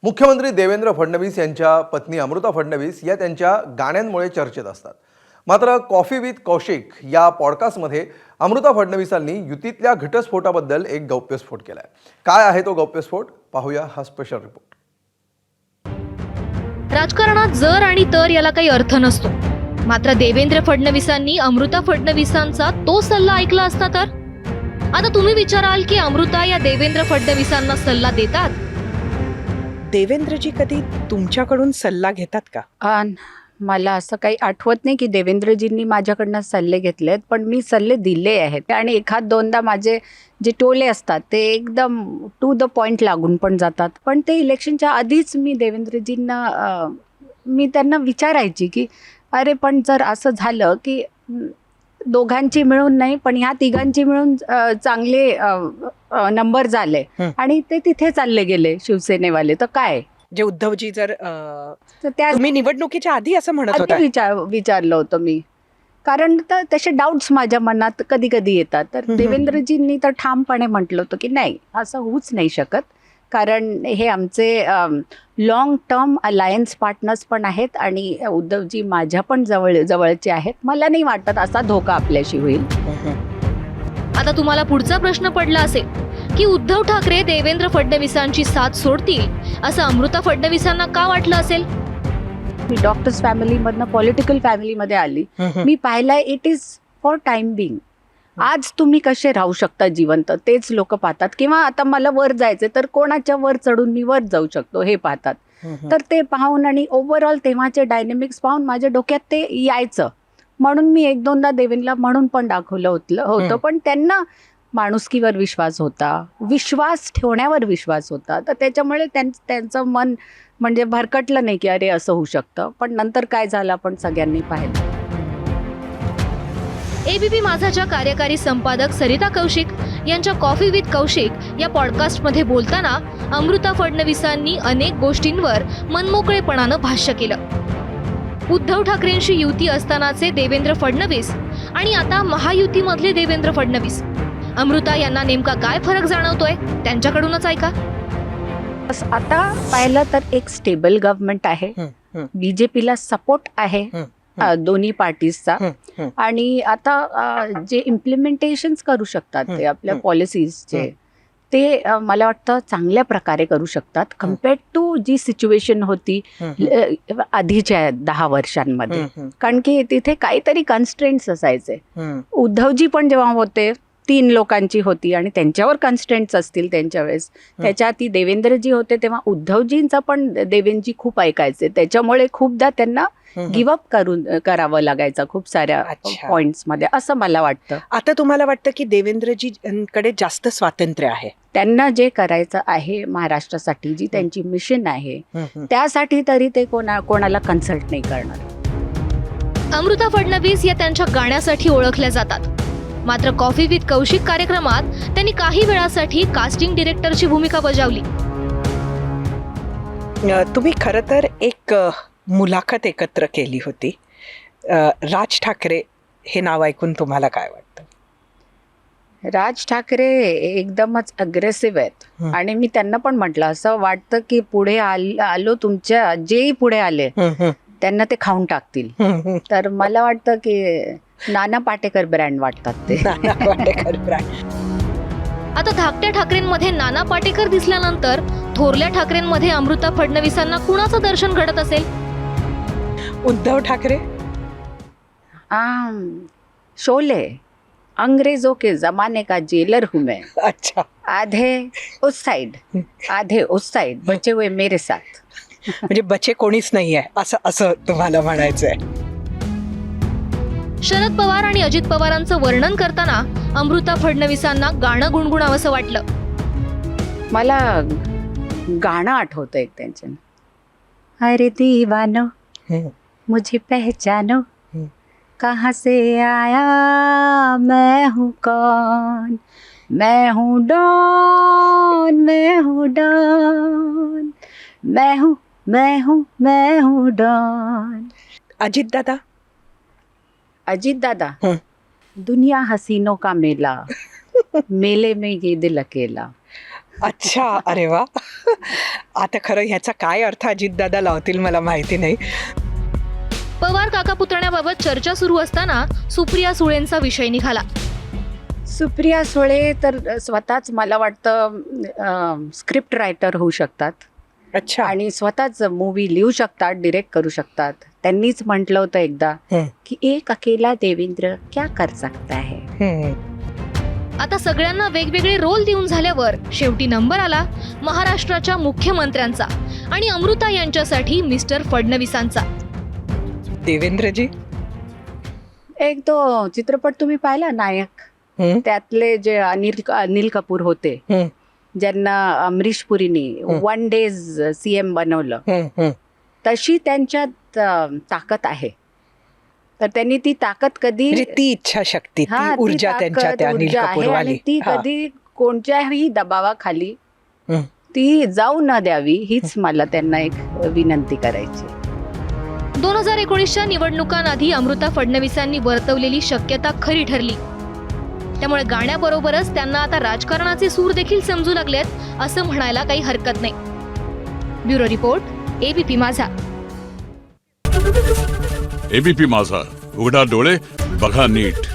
मुख्यमंत्री देवेंद्र फडणवीस यांच्या पत्नी अमृता फडणवीस या त्यांच्या गाण्यांमुळे चर्चेत असतात. मात्र कॉफी विथ कौशिक या पॉडकास्टमध्ये अमृता फडणवीसांनी युतीतल्या घटस्फोटाबद्दल एक गौप्यस्फोट केलाय. काय आहे तो गौप्यस्फोट पाहूया हा स्पेशल रिपोर्ट. राजकारणात जर आणि तर याला काही अर्थ नसतो. मात्र देवेंद्र फडणवीसांनी अमृता फडणवीसांचा तो सल्ला ऐकला असता तर? आता तुम्ही विचाराल की अमृता या देवेंद्र फडणवीसांना सल्ला देतात? देवेंद्रजी कधी तुमच्याकडून सल्ला घेतात का? मला असं काही आठवत नाही की देवेंद्रजींनी माझ्याकडनं सल्ले घेतलेत, पण मी सल्ले दिले आहेत आणि एखाद दोनदा माझे जे टोले असतात ते एकदम टू द पॉइंट लागून पण जातात. पण ते इलेक्शनच्या आधीच मी देवेंद्रजींना मी त्यांना विचारायची की अरे पण जर असं झालं की दोघांची मिळून नाही पण ह्या तिघांची मिळून चांगले नंबर झाले आणि ते तिथे चालले गेले शिवसेनेवाले, तर काय? जे उद्धवजी जर तर त्या तुम्ही निवडणुकीच्या आधी असं म्हणत होता. विचारलं होतं मी, कारण तर तसे डाऊट्स माझ्या मनात कधी कधी येतात. तर देवेंद्रजींनी तर ठामपणे म्हटलं होतं की नाही, असं होऊच नाही शकत, कारण हे आमचे लॉंग टर्म अलायन्स पार्टनर्स पण आहेत आणि उद्धवजी माझ्या पण जवळचे आहेत. मला नाही वाटत असा धोका आपल्याशी होईल. आता तुम्हाला पुढचा प्रश्न पडला असेल की उद्धव ठाकरे देवेंद्र फडणवीसांची साथ सोडतील असं अमृता फडणवीसांना का वाटलं असेल? मी डॉक्टर्स फॅमिलीमधनं पॉलिटिकल फॅमिलीमध्ये आली. मी पाहिलंय it is for time being. आज तुम्ही कसे राहू शकता जिवंत तेच लोक पाहतात, किंवा आता मला वर जायचं तर कोणाच्या वर चढून मी वर जाऊ शकतो हे पाहतात. तर ते पाहून आणि ओव्हरऑल तेव्हाचे डायनेमिक्स पाहून माझ्या डोक्यात ते यायचं, म्हणून मी एक दोनदा देवेंद्रला म्हणून पण दाखवलं होतं. पण त्यांना माणुसकीवर विश्वास होता, विश्वास ठेवण्यावर विश्वास होता, तर त्याच्यामुळे त्यांचं मन म्हणजे भरकटलं नाही की अरे असं होऊ शकतं. पण नंतर काय झालं आपण सगळ्यांनी पाहिलं. एबीपी माझाच्या कार्यकारी संपादक सरिता कौशिक यांच्या कॉफी विथ कौशिक या पॉडकास्टमध्ये बोलताना अमृता फडणवीसांनी अनेक गोष्टींवर मनमोकळेपणानं भाष्य केलं. उद्धव ठाकरेंशी युती असतानाचे देवेंद्र फडणवीस आणि आता महायुतीमधले देवेंद्र फडणवीस, अमृता यांना नेमका काय फरक जाणवतोय त्यांच्याकडूनच ऐका. आता पाहिलं तर एक स्टेबल गव्हर्नमेंट आहे, बीजेपीला सपोर्ट आहे दोन्ही पार्टीजचा, आणि आता जे इम्प्लिमेंटेशन्स करू शकतात ते आपल्या पॉलिसीजचे ते मला वाटतं चांगल्या प्रकारे करू शकतात कम्पेअर्ड टू जी सिच्युएशन होती आधीच्या 10 वर्षांमध्ये. कारण की तिथे काहीतरी कन्स्ट्रेंट्स असायचे. उद्धवजी पण जेव्हा होते 3 लोकांची होती आणि त्यांच्यावर कन्स्ट्रेंट्स असतील त्यांच्या वेळेस. त्याच्या आधी देवेंद्रजी होते तेव्हा उद्धवजींचं पण देवेंद्रजी खूप ऐकायचे, त्याच्यामुळे खूपदा त्यांना गिव्हअप करावं लागायचं खूप साऱ्या पॉइंट्स मध्ये, असं मला वाटतं. आता तुम्हाला वाटतं की देवेंद्रजींकडे जास्त स्वातंत्र्य आहे? त्यांना जे करायचं आहे महाराष्ट्रासाठी, जी त्यांची मिशन आहे त्यासाठी तरी ते कोणाला कन्सल्ट नाही करणार. अमृता फडणवीस या त्यांच्या गाण्यासाठी ओळखल्या जातात. मात्र कॉफी विथ कौशिक कार्यक्रमात त्यांनी काही वेळासाठी कास्टिंग डिरेक्टरची भूमिका बजावली. तुम्ही खरं तर एक मुलाखत एकत्र केली होती. राज ठाकरे हे नाव ऐकून तुम्हाला काय वाटतं? राज ठाकरे एकदमच अग्रेसिव्ह आहेत आणि मी त्यांना पण म्हटलं असं वाटतं की पुढे आलो तुमच्या जेही पुढे आले त्यांना ते खाऊन टाकतील. तर मला वाटतं की नाना पाटेकर ब्रँड वाटतात ते. नाना पाटेकर ब्रँड. आता धाकट्या ठाकरेंमध्ये नाना पाटेकर दिसल्यानंतर थोरल्या ठाकरेंमध्ये अमृता फडणवीसांना कुणाचं दर्शन घडत असेल? उद्धव ठाकरे शोले, अंग्रेजों के जमाने का जेलर हूं मैं. अच्छा. आधे उस साइड आधे उस साइड, बचे हुए मेरे साथ. म्हणजे बचे कोणीच नाहीये असं तुम्हाला म्हणायचंय. शरद पवार आणि अजित पवारांचं वर्णन करताना अमृता फडणवीसांना गाणं गुणगुणावंसं वाटलं. मला गाणं आठवतं एक त्यांचं, अरे दीवानो मुझे पहचानो कहाँ से आया मैं हूँ कौन, मैं हूँ डॉन, मैं हूँ डॉन, मैं हूँ डॉन. अजित दादा दुनिया हसीनों का मेला, मेले में ये दिल अकेला. अच्छा, अरे वा. आता खरं ह्याचा काय अर्थ अजितदादा लावतील मला माहिती नाही. पवार काका पुतण्याबाबत चर्चा सुरू असताना सुप्रिया सुळेंचा विषय निघाला. सुप्रिया सुळे तर स्वतःच मला वाटतं स्क्रिप्ट रायटर होऊ शकतात अच्छा. आणि स्वतःच मूवी लिहू शकतात, डिरेक्ट करू शकतात. त्यांनीच म्हटलं होतं एकदा की एक अकेला देवेंद्र क्या कर सकता है. हम्म. आता सगळ्यांना वेगवेगळे रोल देऊन झाल्यावर शेवटी नंबर आला महाराष्ट्राच्या मुख्यमंत्र्यांचा आणि अमृता यांच्यासाठी मिस्टर फडणवीसांचा. देवेंद्रजी. एक तो चित्रपट तुम्ही पाहिला नायक, त्यातले जे अनिल कपूर होते, ज्यांना अमरीश पुरीनी 1 डेज CM बनवलं, तशी त्यांच्यात ताकद आहे. तर त्यांनी ती ताकद कधी, म्हणजे ती इच्छाशक्ती, ती ती ऊर्जा ताकद, त्यांच्या त्या अनिल ऊर्जा आहे कपूरवाली. आणि ती हा. कधी कोणत्याही दबावाखाली ती जाऊ न द्यावी, हीच मला त्यांना एक विनंती करायची. 2019च्या निवडणुकांआधी अमृता फडणवीसांनी वर्तवलेली शक्यता खरी ठरली. त्यामुळे गाण्याबरोबरच त्यांना आता राजकारणाचे सूर देखील समजू लागलेत असं म्हणायला काही हरकत नाही. ब्युरो रिपोर्ट, ABP माझा. एबीपी माझा, उघडा डोळे बघा नीट.